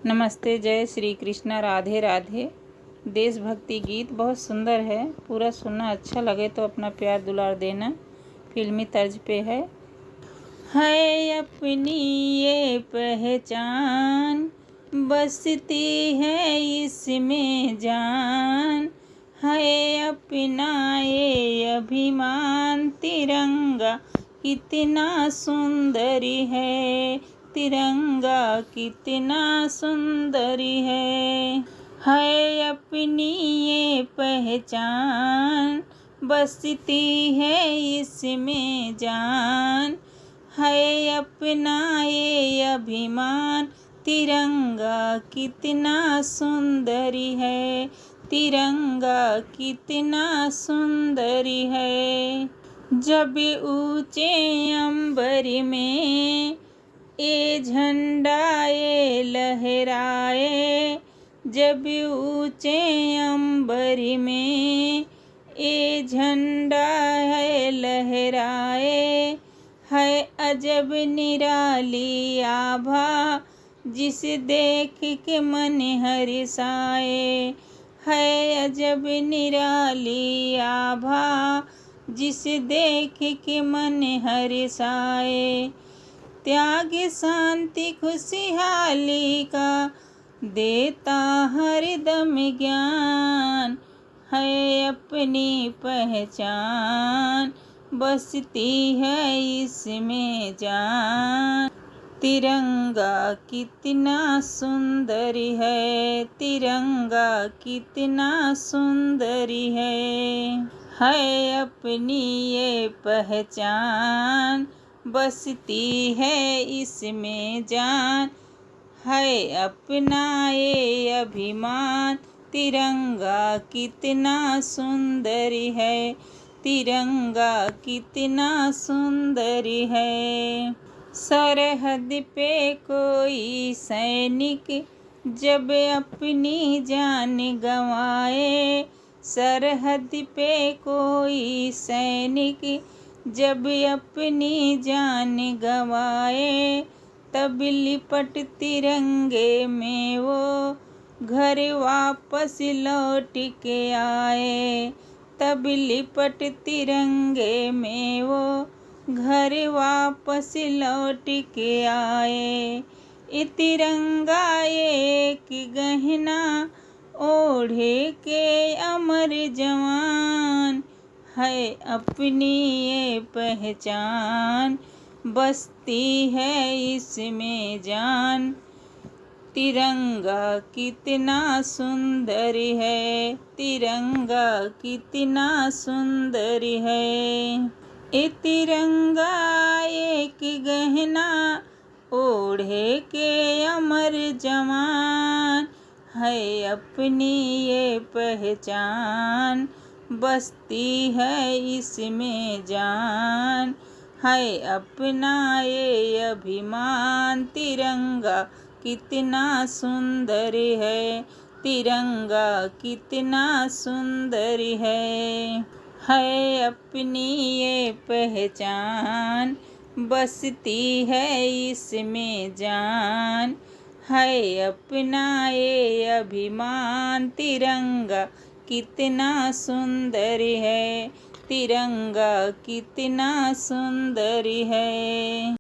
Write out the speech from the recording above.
नमस्ते, जय श्री कृष्णा, राधे राधे। देशभक्ति गीत बहुत सुंदर है, पूरा सुनना। अच्छा लगे तो अपना प्यार दुलार देना। फिल्मी तर्ज पे है अपनी ये पहचान, बसती है इसमें जान, है अपना ये अभिमान। तिरंगा कितना सुंदर है, तिरंगा कितना सुंदर है अपनी ये पहचान, बसती है इसमें जान, है अपना ये अभिमान। तिरंगा कितना सुंदर है, तिरंगा कितना सुंदर है। जब ऊंचे अंबर में ये झंडा ये लहराए, जब ऊंचे अंबर में ये झंडा है लहराए, है अजब निराली आभा जिस देख के मन हर्षाए, है अजब निराली आभा जिस देख के मन हर्षाए। त्याग शांति खुशहाली का देता हरदम ज्ञान, है अपनी पहचान, बसती है इसमें जान। तिरंगा कितना सुंदर है, तिरंगा कितना सुंदर है अपनी ये पहचान, बसती है इसमें जान, है अपना ये अभिमान। तिरंगा कितना सुंदर है, तिरंगा कितना सुंदर है। सरहद पे कोई सैनिक जब अपनी जान गंवाए, सरहद पे कोई सैनिक जब अपनी जान गंवाए, तब लिपट तिरंगे में वो घर वापस लौट के आए, तब लिपट तिरंगे में वो घर वापस लौट के आए। ये तिरंगा एक गहना ओढ़े के अमर जवान, है अपनी ये पहचान, बसती है इसमें जान। तिरंगा कितना सुंदर है, तिरंगा कितना सुंदर है। ये तिरंगा एक गहना ओढ़े के अमर जवान, है अपनी ये पहचान, बसती है इसमें जान, है अपना ये अभिमान। तिरंगा कितना सुंदर है, तिरंगा कितना सुंदर है अपनी ये पहचान, बसती है इसमें जान, है अपना ये अभिमान। तिरंगा कितना सुंदर है, तिरंगा कितना सुंदर है।